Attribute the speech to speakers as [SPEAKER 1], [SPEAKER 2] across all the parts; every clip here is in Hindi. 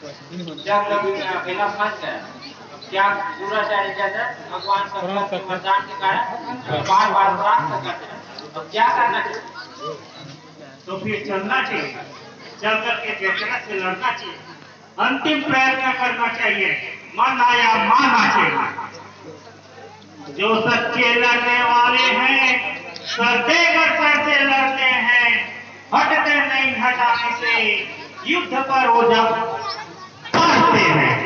[SPEAKER 1] जब कभी मैं अकेला फंस गया, क्या पूरा चाहिए जाता भगवान का वरदान के कारण बार बार प्राप्त करते हैं। तो क्या करना चाहिए?
[SPEAKER 2] तो फिर चलना चाहिए, चल करके देखना से लड़ना चाहिए, अंतिम प्रयत्न करना चाहिए, मन आया माना चाहिए। जो सच्चे लड़ने वाले हैं सरदेगर सर से लड़ते हैं, हटते नहीं हटाने से युद्ध पर वो जब पढ़ते हैं।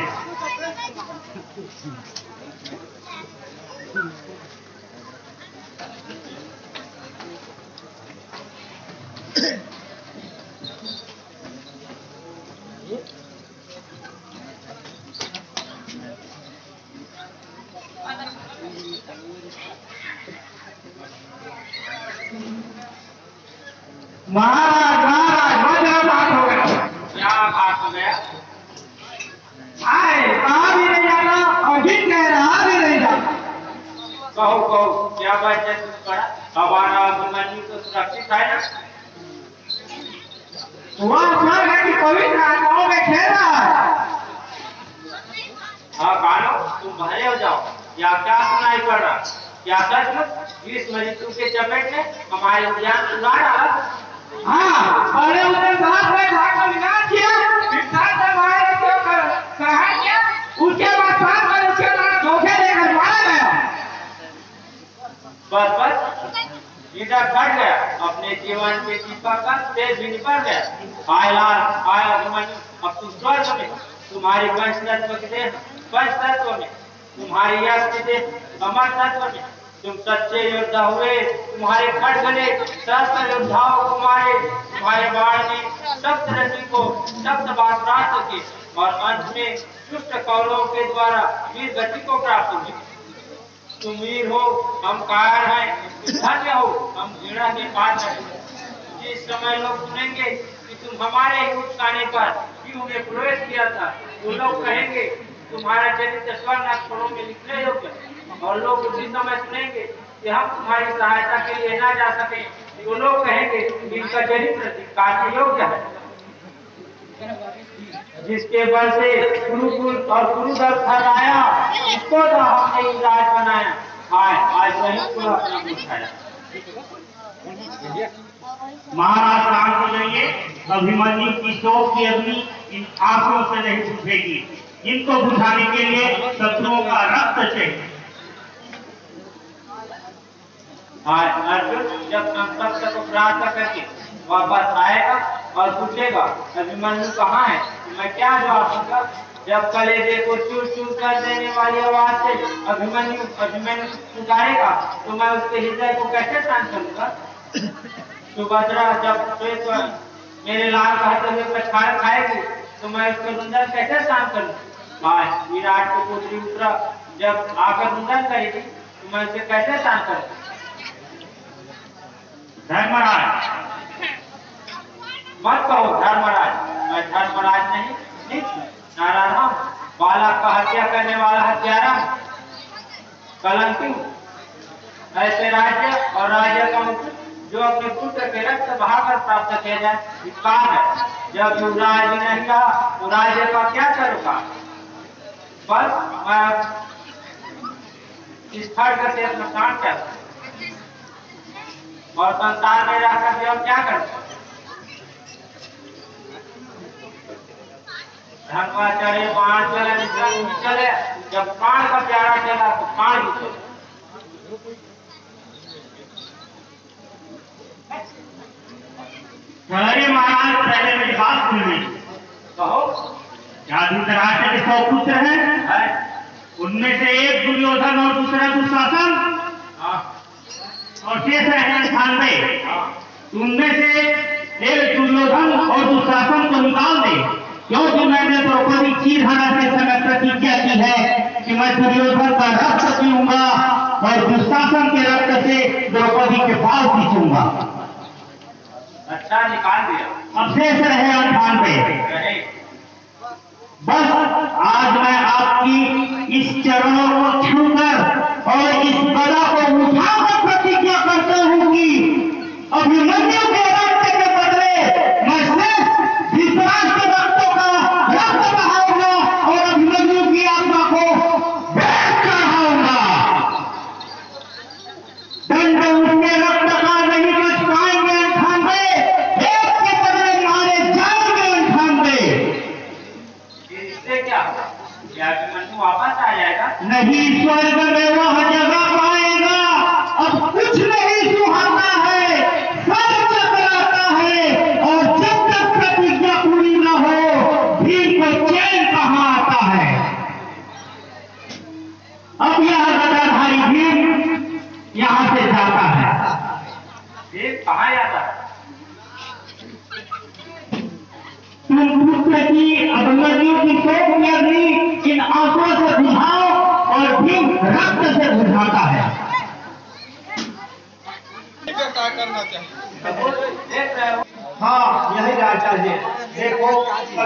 [SPEAKER 2] महाराज महाराज बात हो गया।
[SPEAKER 1] क्या बात हो गया?
[SPEAKER 2] आए कहा भी नहीं जाना, अभी कह रहा भी नहीं जाना।
[SPEAKER 1] कहो कहो क्या बात है? तुम पड़ा हमारा अभिमन्यु तो सुरक्षित है ना?
[SPEAKER 2] वहाँ स्वर्ग है कि पवित्र आत्माओं में खेल रहा है।
[SPEAKER 1] हाँ कानो, तुम भले हो जाओ। या क्या सुनाई पड़ रहा? क्या सचमुच इस मृत्यु के चपेट में हमारे उद्यान उड़ा डाला?
[SPEAKER 2] हाँ, पहले उसने साथ में भाग विनाश किया, फिर साथ में हमारे सहाय किया, उसके बाद साथ में उसके नाम धोखे देकर मारा गया।
[SPEAKER 1] बस बस इधर फट गया, अपने जीवन के दीपक का तेज भी निकल गया। हाय लाल हाय अभिमन्यु, अब तुम स्वर्ग में, तुम्हारी वंश तत्व के देह पंच तत्व में, तुम्हारी यश के देह अमर तत्व में, तुम सच्चे योद्धा हुए, तुम्हारे खड़ गले सहस्त्र योद्धाओं को मारे, तुम्हारे बाण ने सप्त ऋषि को सप्त बार प्राप्त किए और अंत में दुष्ट कौरवों के द्वारा वीर गति को प्राप्त हुई। तुम वीर हो, हम कायर हैं, धन्य हो, हम घृणा के पात्र हैं। जिस समय लोग सुनेंगे कि तुम हमारे ही उकसाने पर क्यों ने प्रवेश किया था, वो लोग कहेंगे तुम्हारा चरित्र स्वर्ण अक्षरों में लिखने योग्य, और लोग उसी समय सुनेंगे कि हम तुम्हारी सहायता के लिए ना जा सके, वो लोग कहेंगे इनका चरित्र धिक्कार योग्य है। जिसके बल से गुरुकुल और गुरुदल ठहराया, उसको तो हमने इलाज बनाया। आज वही को अपना उठाया।
[SPEAKER 2] महाराज शांत हो जाइए, अभिमन्यु की शोक की अग्नि इन आंसुओं से नहीं बुझेगी। इनको बुझाने के लिए शत्रुओं का रक्त चाहिए।
[SPEAKER 1] अर्जुन जब संतप्त को प्रार्थना करके वापस आएगा और पूछेगा अभिमन्यु कहाँ है, तो मैं क्या जवाब दूंगा? जब कलेजे को चूर चूर कर देने वाली आवाज से अभिमन्यु अभिमन्यु पुकारेगा, तो मैं उसके हृदय को कैसे शांत करूंगा? सुभद्रा जब मेरे लाल कहते हुए पछाड़ खाएगी, तो मैं उसको रुंदन कैसे शांत करूँ? विराट को पुत्री उत्तरा जब आकर रुंदन करेगी, तो मैं उसे कैसे शांत करूँ?
[SPEAKER 2] धर्मराज
[SPEAKER 1] मत कहो धर्मराज, मैं धर्मराज नहीं, नीच नारायण, बालक का हत्या करने वाला हत्यारा, कलंकी। ऐसे राज्य और राज्य का मुकुट जो अपने पुत्र के रक्त बहाकर प्राप्त किया जाए, विकार है। जब युवराज नहीं रहा तो राज्य का क्या करूँगा? बस मैं इस खड्ग से अपना प्राण त्याग और संसार में रहकर भी और क्या करता? धनवा चढ़े बाण चले चले, जब प्राण का प्यारा चला तो प्राण भी चले।
[SPEAKER 2] अरे महाराज पहले मेरी बात सुनिए।
[SPEAKER 1] कहो।
[SPEAKER 2] क्या धृतराष्ट्र के 100 पुत्र हैं? उनमें से एक दुर्योधन और दूसरा दुशासन, और शेष रहे 98। उनमें से एक दुर्योधन और दुशासन को निकाल दे, क्योंकि मैंने द्रौपदी चीरहरण के समय प्रतिज्ञा की है कि मैं दुर्योधन का रक्त पीऊंगा और दुशासन के रक्त से द्रौपदी के बाल खींचूंगा।
[SPEAKER 1] अच्छा निकाल दिया।
[SPEAKER 2] अब शेष रहे 98। बस आज मैं आपकी इस चरणों को छूकर और इस गदा को उठाकर प्रतिज्ञा करता हूं कि अभिमन्यु के रक्त के बदले मैं शेष धृतराष्ट्र के रक्तों का रक्त नहीं स्वर्ग में वह जगह पाएगा। अब कुछ नहीं सुहाता है, सब चकराता है, और जब तक प्रतिज्ञा पूरी न हो भीम को चैन कहाँ आता है। अब यह गदाधारी भीम यहाँ से जाता है।
[SPEAKER 1] ये कहाँ जाता है?
[SPEAKER 2] तुम पुत्र की अभिमन्यु की शोक में अग्नि इन आंसुओं से बुझाओ, और भीम रक्त से बुझाता है।
[SPEAKER 3] क्या करना चाहिए?
[SPEAKER 1] देख रहे हो?
[SPEAKER 4] हाँ, यही राय चाहिए। देखो,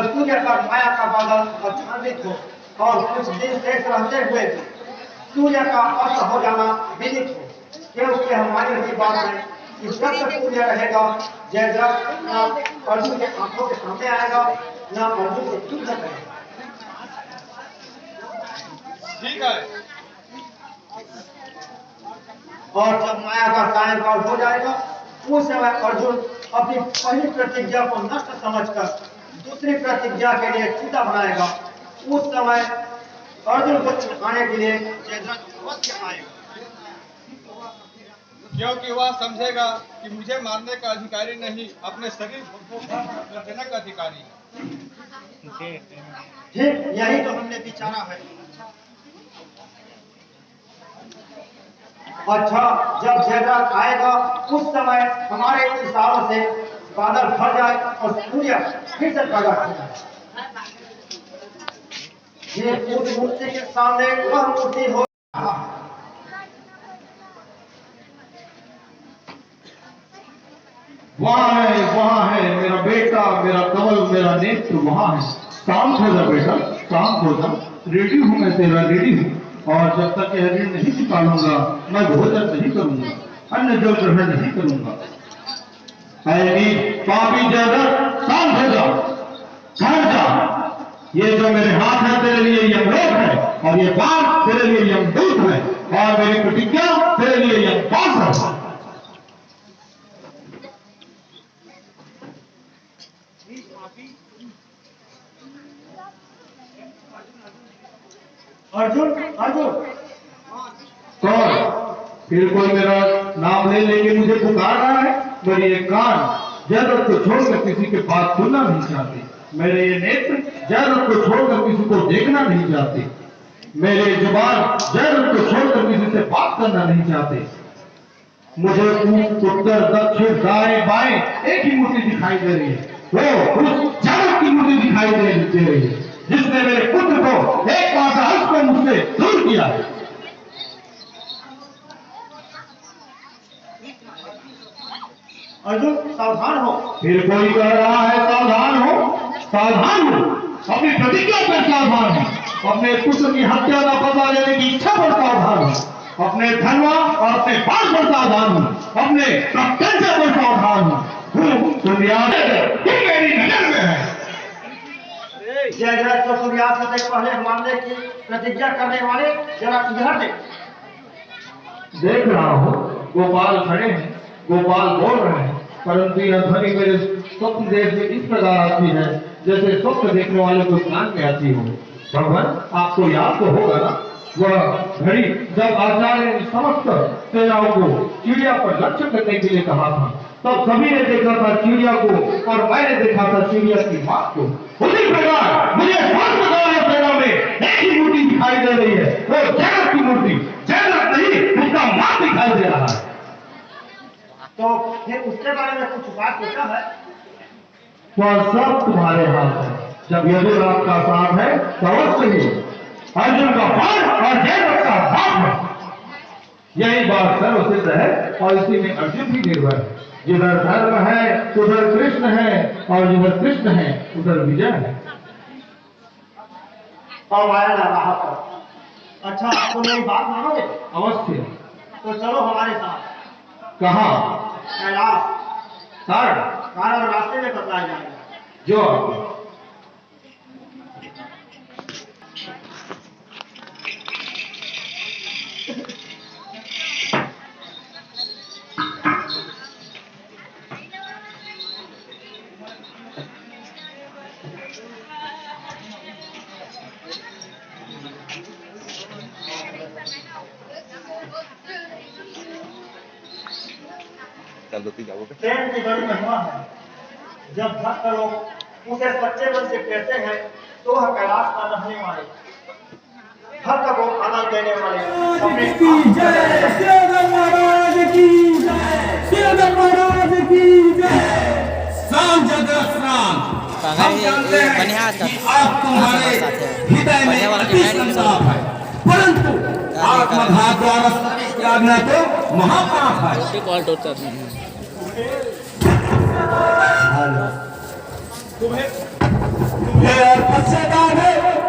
[SPEAKER 4] सूर्य का माया का बादल आच्छादित हो और कुछ दिन शेष रहते हुए सूर्य का अस्त हो जाना विदित हो, क्योंकि हमारी की बात है कि जब तक सूर्य रहेगा, जयद्रथ न अर्जुन के आंखों के सामने आएगा, न अर्जुन से युद्ध करेगा।
[SPEAKER 3] ठीक है।
[SPEAKER 4] और जब माया का सायंकाल हो जाएगा, उस समय अर्जुन अपनी पहली प्रतिज्ञा को नष्ट समझकर दूसरी प्रतिज्ञा के लिए चिता बनाएगा। उस समय अर्जुन को छिपाने के लिए जयद्रथ अवश्य आएगा,
[SPEAKER 3] क्योंकि वह समझेगा कि मुझे मारने का अधिकारी नहीं, अपने शरीर को कर देने का अधिकारी।
[SPEAKER 4] ठीक यही तो हमने विचारा है। अच्छा, जब जयद्रथ आएगा उस समय हमारे इशारों से बादल भर जाए और सूर्य फिर से प्रकट हो जाए। ये उस मूर्ति के सामने वह मूर्ति हो।
[SPEAKER 5] वहाँ है मेरा बेटा, मेरा कमल, मेरा नेत्र वहाँ है। शांत हो जा बेटा, शांत हो जा। रेडी हूँ मैं तेरा, रेडी हूँ। और जब तक यह ऋण नहीं निकालूंगा मैं भोजन नहीं करूंगा, अन्य जल ग्रहण नहीं करूंगा। पापी जयद्रथ, शांत हो जा, ठहर जा। ये जो मेरे हाथ है तेरे लिए यमलोक है, और ये बाण तेरे लिए यमदूत है, और मेरी प्रतिज्ञा तेरे लिए यमपाश है।
[SPEAKER 4] अर्जुन, अर्जुन,
[SPEAKER 5] कौन? फिर कोई मेरा नाम ले लेके मुझे पुकार रहा है? मेरे ये कान जयद्रथ को छोड़कर किसी के बात सुनना नहीं चाहते। मेरे ये नेत्र जयद्रथ को छोड़कर किसी को देखना नहीं चाहते। मेरे जुबान जयद्रथ को छोड़कर किसी से बात करना नहीं चाहते। मुझे उत्तर दक्षिण दाएं बाएं एक ही मूर्ति दिखाई दे रही है, वो उस जगत की मूर्ति दिखाई दे रही है जिसने मेरे पुत्र को एक पास को मुझसे दूर किया है।
[SPEAKER 4] अर्जुन सावधान हो।
[SPEAKER 5] फिर कोई कह रहा है सावधान हो, सावधान हो। अपनी प्रतिज्ञा पर सावधान हो, अपने पुत्र की हत्या का पता लेने की इच्छा पर सावधान हो, अपने धनवा और अपने बाल पर सावधान हो, अपने प्रत्यंचा पर सावधान हो। मेरी नजर में है।
[SPEAKER 4] जयद्रथ को सूर्यास्त से पहले मारने की प्रतिज्ञा करने वाले जरा इधर
[SPEAKER 5] देख रहा हूँ गोपाल खड़े हैं, गोपाल बोल रहे हैं, परंतु यह ध्वनि मेरे स्वप्न देश में इस प्रकार आती है जैसे स्वप्न देखने वाले को ध्यान में आती हो। भगवान, आपको याद तो होगा ना वह घड़ी जब आचार्य ने समस्त सेनाओं को चिड़िया पर लक्ष्य करने के लिए कहा था, तब सभी ने देखा था चिड़िया को और मैंने देखा था चिड़िया की मां को। उसी प्रकार मुझे समस्त सेना में एक ही मूर्ति दिखाई दे रही है, वो जगत की मूर्ति, जगत नहीं उसका मां दिखाई दे रहा है।
[SPEAKER 4] तो फिर उसके बारे में कुछ बात सोचा है?
[SPEAKER 5] वह सब तुम्हारे हाथ है। जब यदुर आपका साथ है तो अवश्य ही अर्जुन का फल और जयद्रथ का बाप है। यही बात सर्वसिद्ध है और इसी में अर्जुन भी निर्भर है। जिधर धर्म है उधर कृष्ण है, और जिधर कृष्ण है उधर विजय है।
[SPEAKER 4] अब आया ना राह पर। अच्छा, तो मेरी बात मानोगे?
[SPEAKER 5] अवश्य।
[SPEAKER 4] तो चलो हमारे साथ।
[SPEAKER 5] कहाँ?
[SPEAKER 4] कैलाश।
[SPEAKER 5] कारण
[SPEAKER 4] कारण रास्ते में बताया जाएगा।
[SPEAKER 5] जो आपको
[SPEAKER 4] प्रेम की बड़ी महिमा है। जब भक्त लोग उसे सच्चे मन से कहते हैं तो वह कैलाश पर रहने वाले भक्त को आनंद देने वाले अपने
[SPEAKER 6] आप तुम्हारे हृदय में अति संताप है, परंतु आत्मघात द्वारा त्यागना तो महापाप है।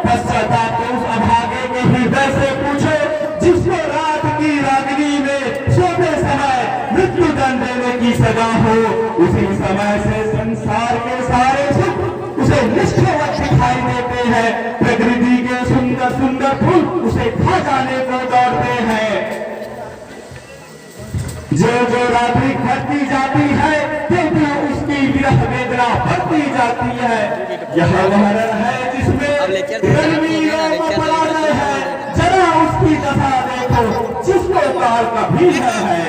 [SPEAKER 6] पश्चाताप तो उस अभागे के हृदय से पूछो जिसको रात की रागनी में सोते समय मृत्यु दंड देने की सजा हो। उसी समय से संसार के सारे सुख उसे निष्ठवत दिखाई देते हैं। प्रकृति के सुंदर सुंदर फूल उसे खा जाने को दौड़ते हैं। जो जो रात्रि घटती जाती है क्योंकि उसकी विरह वेदना बढ़ती जाती है। यह वह रण है जिसमें रणवीरों को पराजय है। जरा उसकी दशा देखो जिसको काल का भीषण है।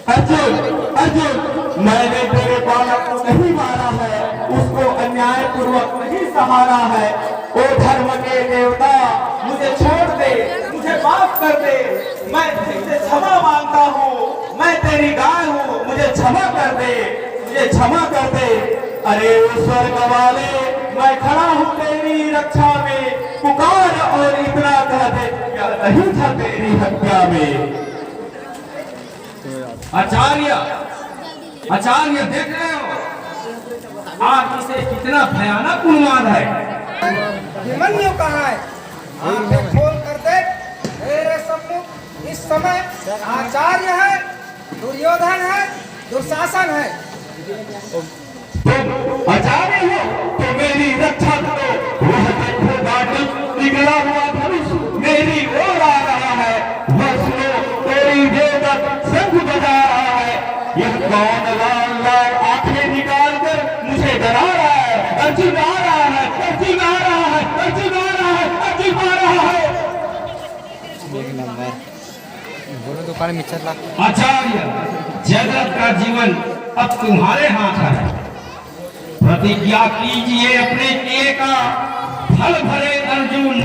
[SPEAKER 6] अर्जुन अर्जुन मैंने तेरे बालक को नहीं मारा है, उसको अन्याय पूर्वक नहीं सहारा है। ओ धर्म के देवता मुझे छोड़ दे, मुझे माफ कर दे, मैं तुझसे क्षमा मांगता हूँ। मैं तेरी गाय हूँ, मुझे क्षमा कर दे, मुझे क्षमा कर दे। अरे स्वर्ग वाले मैं खड़ा हूँ तेरी रक्षा में, पुकार और इतना कह दे क्या नहीं था तेरी हत्या में। आचार्य आचार्य देख रहे हो आप इसे कितना भयानक उन्माद है।
[SPEAKER 7] अभिमन्यु कहाँ है? आंखें खोल कर देख, मेरे सम्मुख इस समय आचार्य है, दुर्योधन है, दुशासन है।
[SPEAKER 6] आचार्य हो तो मेरी रक्षा करो। वह देखो बाटल निकला हुआ धनुष मेरी ओर आ रहा है। वह सुनो तेरी देवता शंख बजा रहा है। यह कौन लाल लाल आंखें निकाल कर मुझे डरा रहा है। अर्जुन आ रहा है, अर्जुन आ रहा है, अर्जुन आ रहा है, अर्जुन आ रहा है। आचार्य जगत का जीवन अब तुम्हारे हाथ है। प्रतिज्ञा कीजिए अपने किए का फल भरे अर्जुन।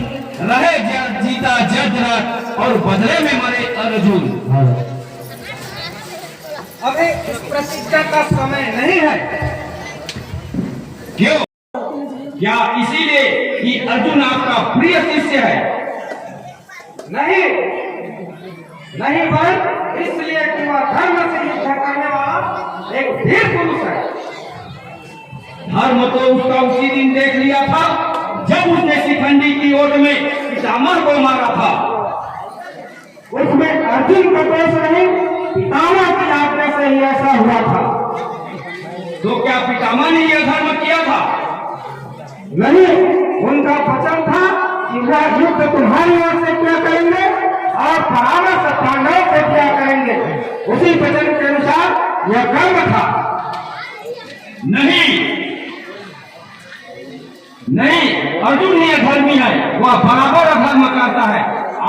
[SPEAKER 6] रहे जीता जजरथ और बदले में मरे अर्जुन।
[SPEAKER 7] अभी इस प्रतिज्ञा का समय नहीं है।
[SPEAKER 6] क्यों? क्या इसीलिए कि अर्जुन आपका प्रिय शिष्य है?
[SPEAKER 7] नहीं नहीं पर इसलिए कि वह धर्म से युद्ध करने वाला एक वीर पुरुष है।
[SPEAKER 6] धर्म तो उसका उसी दिन देख लिया था जब उसने शिखंडी की ओट में पितामह को मारा था।
[SPEAKER 7] उसमें अर्जुन का दोष नहीं, पितामह की आज्ञा से ही ऐसा हुआ था।
[SPEAKER 6] तो क्या पितामह ने यह धर्म किया था?
[SPEAKER 7] नहीं, उनका वचन था कि वह युद्ध तुम्हारी ओर से क्या करेंगे और परामर्श पांडवों से क्या करेंगे। उसी वचन के अनुसार यह कर्म था।
[SPEAKER 6] नहीं नहीं, अर्जुन ही अधर्मी है, वह बराबर अधर्म करता है।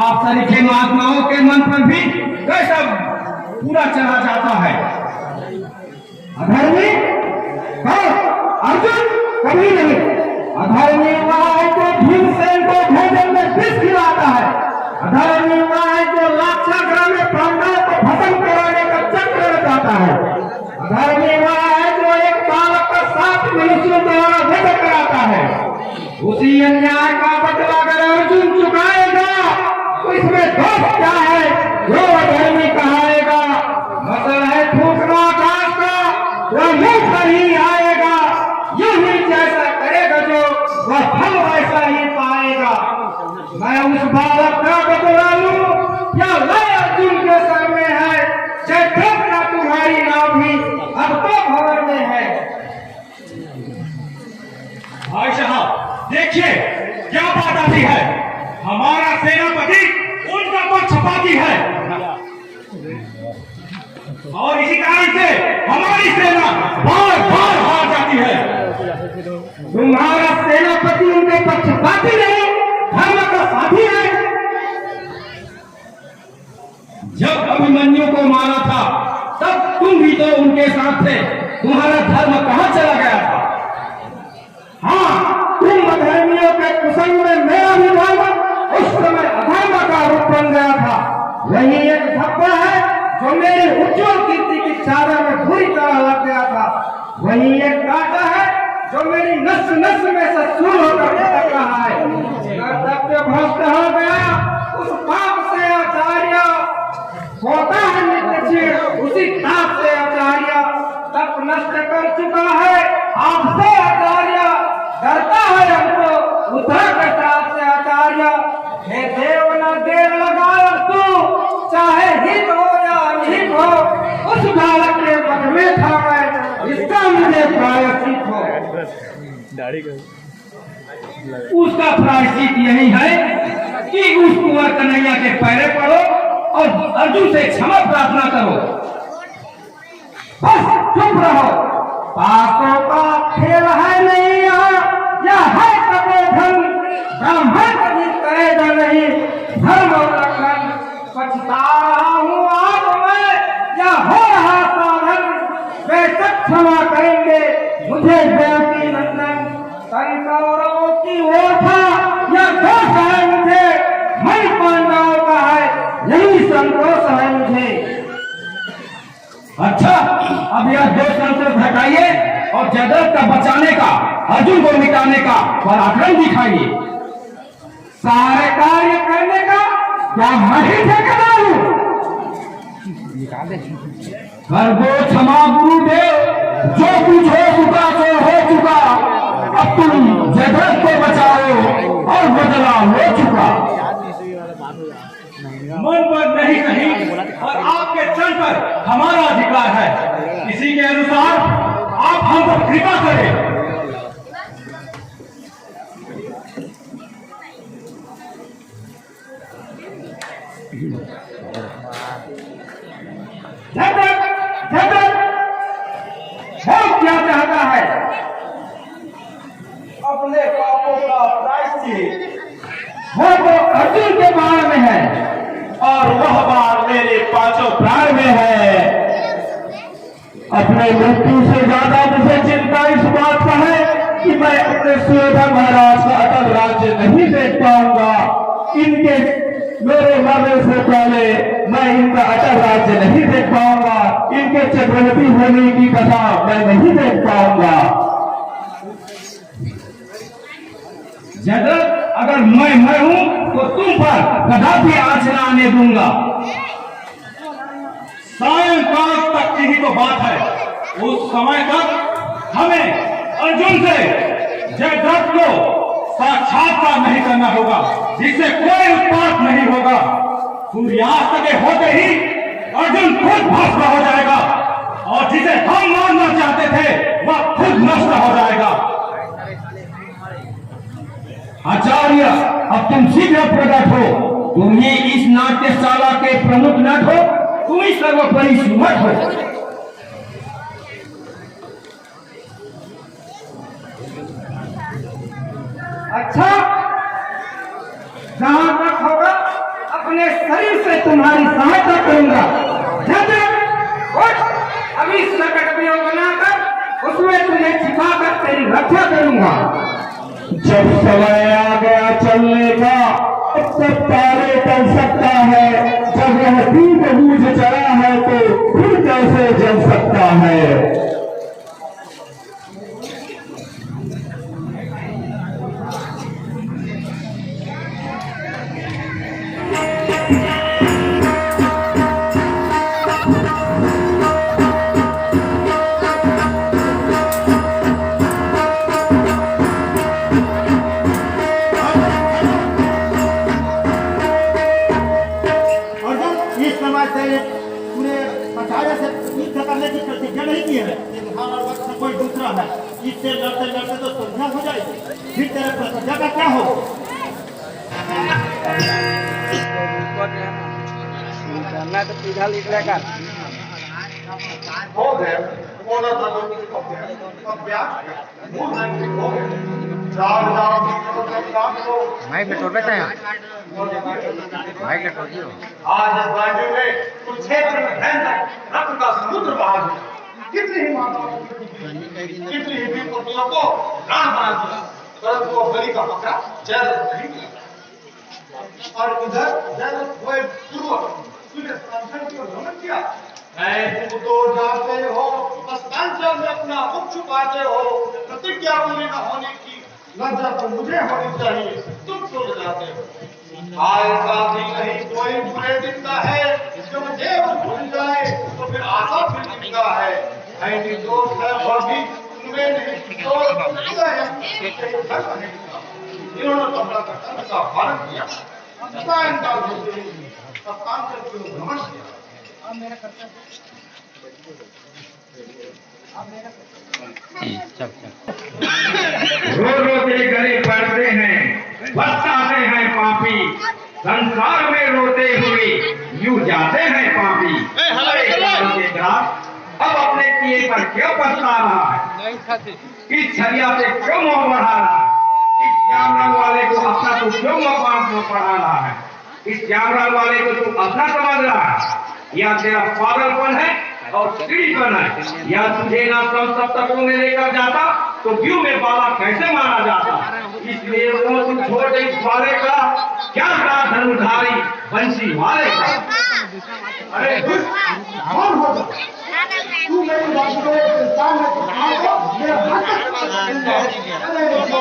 [SPEAKER 6] आप सरीखे महात्माओं के मन पर भी कैसा पूरा चढ़ा जाता है।
[SPEAKER 7] अधर्मी अर्जुन कभी नहीं। अधर्मी वह है जो भीमसेन को भोजन में विष खिलाता है। अधर्मी वह है जो लाक्षागृह में पांडवों को भस्म कराने का चक्र रचाता है। अधर्मी वह है जो एक बालक का 7 मनुष्यों द्वारा वध कराता है। उसी अन्याय का बदला अगर अर्जुन चुकाएगा तो इसमें दोष क्या है? जो अधर्मी कहाएगा मसल है ठूकना आकाश का, वह मुंह पर ही आएगा। यही जैसा करेगा जो वह फल वैसा ही पाएगा। मैं उस बालक का बदला लूं या लय अर्जुन के सर में है। चैतन्य तुम्हारी नाव भी अब तो भवन में है।
[SPEAKER 6] भाई साहब देखिए क्या बात आती है। हमारा सेनापति उनका पक्षपाती है और इसी कारण से हमारी सेना बार बार हार जाती है।
[SPEAKER 7] तुम्हारा सेनापति उनके पक्षपाती नहीं, धर्म का साथी है। को मारा था, तब तुम भी तो उनके साथ थे। तुम्हारा धर्म कहाँ चला गया था? हाँ, तुम अधर्मियों के कुसंग में मेरा भी धर्म उस समय अधर्म का रूप बन गया था। वही एक धब्बा है जो मेरी उज्जवल कीर्ति की चादर में बुरी तरह लग गया था। वही एक कांटा है जो मेरी नस नस में से सूल होकर निकल रहा है। कर्तव्य भ्रष्ट हो गया, उस पाप से आचार्य होता है नित्य चीड़, उसी ताप से आचार्य तप नष्ट कर चुका है। आपसे आचार्य डरता है हमको उधर के ताप से आचार्य। हे देव न देर लगाओ, तू चाहे हित हो या अनहित हो, उस बालक के पद में था मैं, इसका मुझे प्रायश्चित हो। उसका प्रायश्चित यही है कि उस कुंवर कन्हैया के पैरे पड़ो और अर्जुन से क्षमा प्रार्थना करो। बस चुप रहो, पापों का खेल है नहीं यहाँ, यह है तपोधन। ब्राह्मण कभी करेगा नहीं धर्म उल्लंघन। पछता रहा हूँ आज मैं, या हो रहा साधन, वे सब क्षमा करेंगे मुझे देवकी नंदन। कौरवों की ओर था यह दोष है मुझे, मन पांडवों का है यही संतोष है मुझे। अच्छा, अब यह दोष संतोष हटाइए और जयद्रथ का बचाने का, अर्जुन को मिटाने का पराक्रम दिखाइए। सारे कार्य करने का क्या मैं ही ठेकेदार हूँ? कर दो क्षमा गुरुदेव, जो कुछ हो चुका सो हो चुका। अब तुम जयद्रथ को बचाओ और बदला हो चुका। मन पर नहीं कहीं और आपके चरण पर हमारा अधिकार है। इसी के अनुसार आप हम पर कृपा करें। वो क्या चाहता है? अपने पापों का प्रायश्चित। वो तो अर्जुन के बाण में है और वह बाण मेरे पांचों प्राण में है। अपने मृत्यु से ज्यादा मुझे चिंता इस बात का है कि मैं अपने सुयोधन महाराज का अटल राज्य नहीं देख पाऊंगा। इनके मेरे मरने से पहले मैं इनका अटल राज्य नहीं देख पाऊंगा। इनके चक्रवर्ती होने की कथा मैं नहीं देख पाऊंगा। जयद्रथ, अगर मैं हूं तो तुम पर कदापि आँच न आने दूंगा। सायंकाल तक की ही तो बात है। उस समय तक हमें अर्जुन से जयद्रथ को साक्षात्कार नहीं करना होगा, जिससे कोई उत्पात नहीं होगा। सूर्यास्त के होते ही अर्जुन खुद भस्म हो जाएगा और जिसे हम मारना चाहते थे वह खुद नष्ट हो जाएगा। आचार्य, अब तुम शीघ्र प्रकट हो। तुम ही इस नाट्यशाला के प्रमुख नट हो, तुम ही सर्वोपरि सुमत हो। अच्छा, जहां तक होगा अपने शरीर से तुम्हारी सहायता करूंगा। अभी संकट वियोग बनाकर उसमें तुम्हें छिपाकर तेरी रक्षा करूंगा। जब समय आ गया चलने का, अब तक तारे चल सकता है। जब यह दीप बूझ चला है तो फिर कैसे जल सकता है?
[SPEAKER 4] कोई दूसरा है, इससे लड़ते लड़ते तो संध्या हो जाएगी, फिर तेरे प्रतिज्ञा का क्या हो?
[SPEAKER 1] करना तो सीधा लिख लेगा।
[SPEAKER 4] हो गए, 15 सालों की अभ्यास हो गए। जाओ जाओ काम को
[SPEAKER 8] माइक में टोल बैठा है माइक में टोल दियो
[SPEAKER 4] आज इस राज्य में कुछ क्षेत्र में भयंकर रक्त का समुद्र बहा दिया। कितनी ही माताओं कितनी ही पतियों को प्राण बना दिया, परंतु वो बलि का बकरा जल नहीं दिया। और इधर जल हुए पूर्वक सूर्य संसन की ओर भ्रमण किया। तुम तो जाते हो अस्तांचल में अपना मुख छुपाते हो, प्रतिज्ञा पूरी न होने की लज्जा तो मुझे होनी चाहिए, तुम सो जाते हो। ऐसा भी नहीं कोई बुरे दिन का है, जब देव भूल जाए तो फिर आशा फिर दिखता है। ऐसी दोस्त है वह भी उनमें नहीं तो इन्होंने तो अपना कर्तव्य का पालन किया, सायंकाल होते ही अस्तांचल की ओर भ्रमण किया।
[SPEAKER 7] रो रो के गले पड़ते हैं, बरसाते हैं पापी, संसार में रोते हुए यूं जाते हैं पापी। के ग्रास अब अपने किए पर क्यों पछता रहा है, इस छरिया से क्यों मोह बढ़ा रहा है, इस श्याम रंग वाले को अपना तू क्यों मकान पढ़ा रहा है, इस श्याम रंग वाले को तू अपना समझ रहा है, या तेरा पागलपन है और सीढ़ीपन है, या तुझे ना सप्तकों में लेकर जाता तो क्यों में बाला कैसे मारा जाता। इसलिए वो तू छोटे इस वाले का क्या कहा धनुधारी बंसी वाले का।
[SPEAKER 4] अरे कौन होगा तू मेरी बात को सामने आओ, मेरा हाथ अरे जो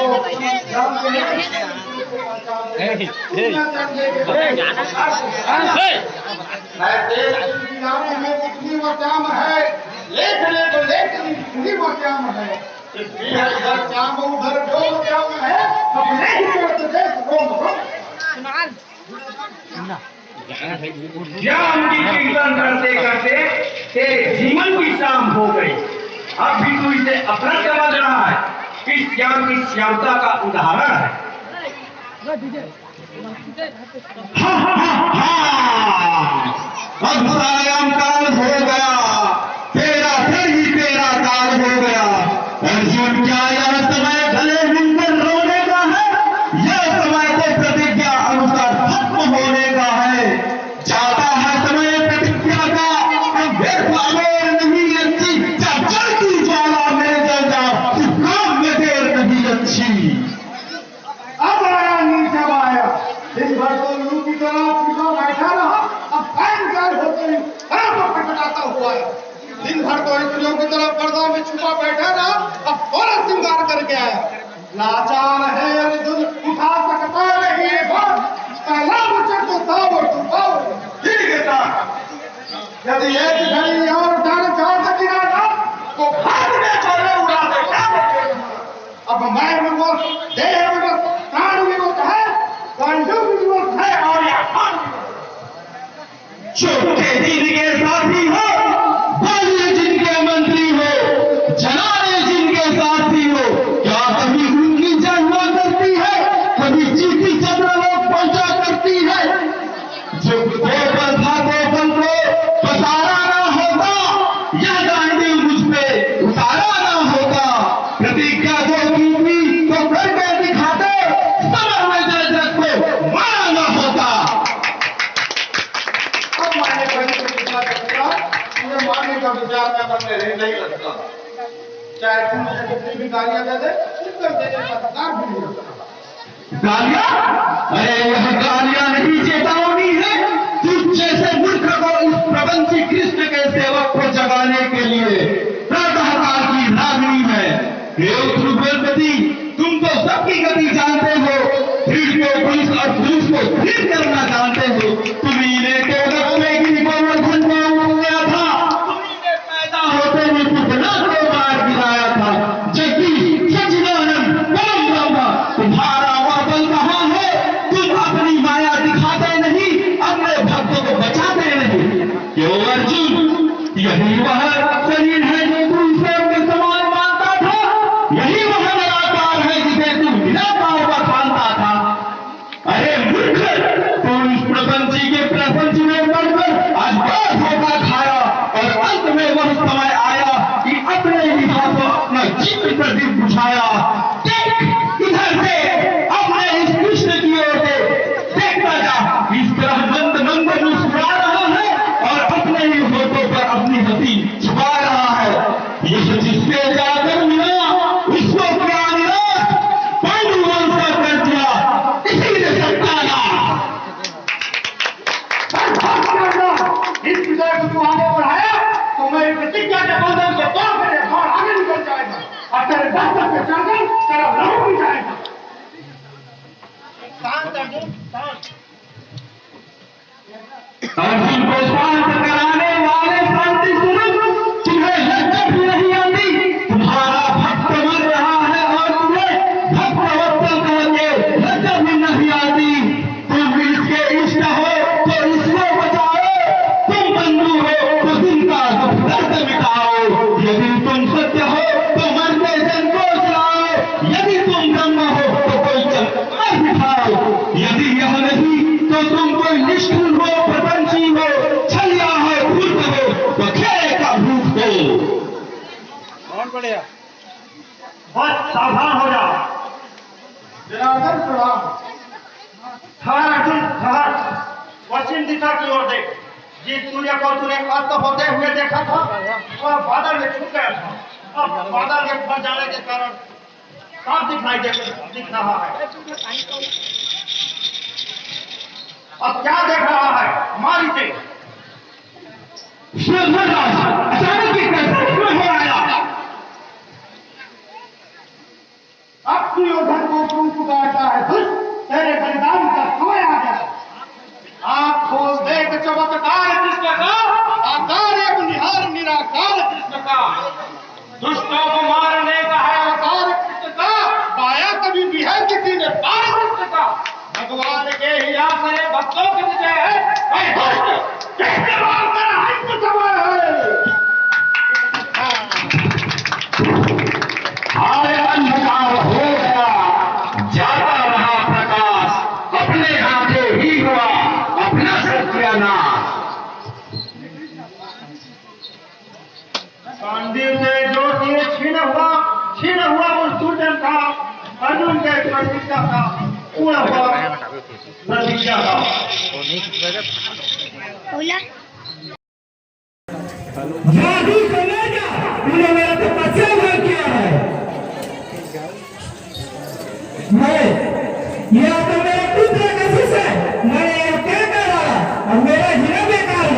[SPEAKER 4] राम में कितनी वचाम है, लेख ले तो लेख कितनी वचाम है, इधर श्याम उधर जो वचाम है, अपने ही करते देख रोम
[SPEAKER 7] श्याम की कीर्तन करते करते तेरे जीवन की शाम हो गई। अब भी तू इसे अपना समझ रहा है कि श्याम की श्यामता का उदाहरण है।
[SPEAKER 6] अब सायंकाल हो गया, तेरा फिर ही तेरा काल हो गया। अर्जुन क्या यह समय गले मिलकर रोने का है, यह समय तो प्रतिज्ञा अनुसार खत्म होने का है। जाता है समय प्रतिज्ञा का, अब देखो अमेर नहीं अच्छी, जब जलती ज्वाला में जल जा, उस काम में देर नहीं अच्छी।
[SPEAKER 4] अब आया नीचे आया, दिन भर तो लू की तरह छुपा बैठा रहा, अब सायंकाल होते ही खटखटाता हुआ है। दिन भर तो स्त्रियों की तरह पर्दा में छुपा बैठा रहा, अब थोड़ा श्रृंगार करके आया। लाचार है अर्जुन, उठा सकता नहीं है बात, पहला वचन तो ताबड़ तुपाओ। ठीक है साहब, यदि एक घड़ी और उठाना चाहता कि ना तो भाग में चले उड़ा दे। अब मैं विवश, देह विवश, प्राण विवश है, पांडु विवश है और यहाँ
[SPEAKER 6] छोटे जिनके साथी हो, बाल्य जिनके मंत्री हो, जनाने जिनके साथी हो, क्या कभी उनकी जय हुआ करती है, कभी चीटी चंद्रलोक पहुंचा करती है। जो गोबर था गोबर को पसारा ना होता, यह गांधी मुझ पे उतारा ना होता। प्रतिज्ञा जो की थी तो करके दिखाते, समर में जय जग को मारा ना होता।
[SPEAKER 4] अब मारने का विचार करता, मुझे मारने का विचार मैं मन में नहीं लगता। चाहे तुम मुझे कितनी भी गालियां दे दे, उत्तर देने का अधिकार भी नहीं होता।
[SPEAKER 6] गालियां? अरे यह गालियां नहीं, चेतावनी है। तुझ जैसे मूर्ख को इस प्रपंची कृष्ण के सेवक को जगाने के लिए प्रातःकाल की रागनी है। हे ध्रुवपति, तुम तो सबकी गति जानते हो, भीड़ को पुलिस और पुलिस को भीड़ करना जानते हो। तुम्ही ने तो रत्नेगिरी गोवर्धन को उठाया था, तुम्ही ने पैदा होते ही पुतना को मार गिराया था। जगदीश सच्चिदानंद परम ब्रह्म, तुम्हारा वह बल कहाँ है? तुम अपनी माया दिखाते नहीं, अपने भक्तों को बचाते नहीं। क्यों अर्जुन, यही वह शरीर है जो तू ईश्वर के समान मानता था, यही वह निराकार है जिसे तू निराकार बखानता था। अरे मूर्ख, तू इस प्रपंची के प्रपंच में पड़कर आज बड़ा धोखा खाया, और अंत में वह समय आया कि अपने ही हाथों अपना जीवन प्रदीप बुझाया। देख, इधर
[SPEAKER 7] तेरे दफ्तर पे जाकर तेरा लहू भी जाएगा।
[SPEAKER 4] शांत अर्जुन, शांत।
[SPEAKER 7] अर्जुन को शांत कराने वाले शांति स्वरूप, तुम्हें लज्जा भी नहीं आती। तुम्हारा भक्त मर रहा है और तुम्हें भक्तवत्सल कहेंगे लज्जा भी नहीं आती। तुम इसके इष्ट हो तो इसको बचाओ, तुम बंधु हो तो जिनका दुख दर्द मिटाओ। यदि तुम सत्य हो तो मरते जन को जलाओ, यदि तुम ब्रह्म हो तो कोई चमत्कार दिखाओ, यदि यह नहीं तो तुम कोई निष्ठुर हो, प्रपंची हो, छलिया हो, धूर्त हो, तो खेल का भूत हो।
[SPEAKER 3] बहुत बढ़िया।
[SPEAKER 2] बस सावधान हो जाओ।
[SPEAKER 4] जनार्दन प्रणाम।
[SPEAKER 2] ठहर अर्जुन, ठहर। पश्चिम दिशा की ओर देख। जिस सूर्य को तूने अस्त होते हुए देखा था वह बादल में छुप गया था। अब बादल के फट जाने के कारण साफ दिख रहा है। अब क्या देख रहा है? मारी से
[SPEAKER 7] अचानक ये कैसा क्यों हो आया?
[SPEAKER 4] अब दुर्योधन को क्यों पुकारता है? दुष्ट, तेरे बलिदान का समय आ गया।
[SPEAKER 3] आप खोल देख चमत्कार कृष्ण का, आकार एक निहार निराकार कृष्ण का। दुष्टों को मारने का है अवतार कृष्ण का, पाया कभी भी है किसी ने पार कृष्ण का। भगवान के ही आश्रय भक्तों की विजय है। ऐ दुष्ट, कैसे मारता है तो समय है।
[SPEAKER 7] आए अंधकार हो गया, जाता रहा प्रकाश, अपने हाथे ही हुआ अपना सत्यानाश।
[SPEAKER 2] कांदी से जो तीर छीन हुआ उस दुर्जन का, अर्जुन के प्रतिज्ञा का पूरा हुआ नतीजा था।
[SPEAKER 7] जादू करेगा, तूने मेरा तो बच्चा भर किया है। मैं ये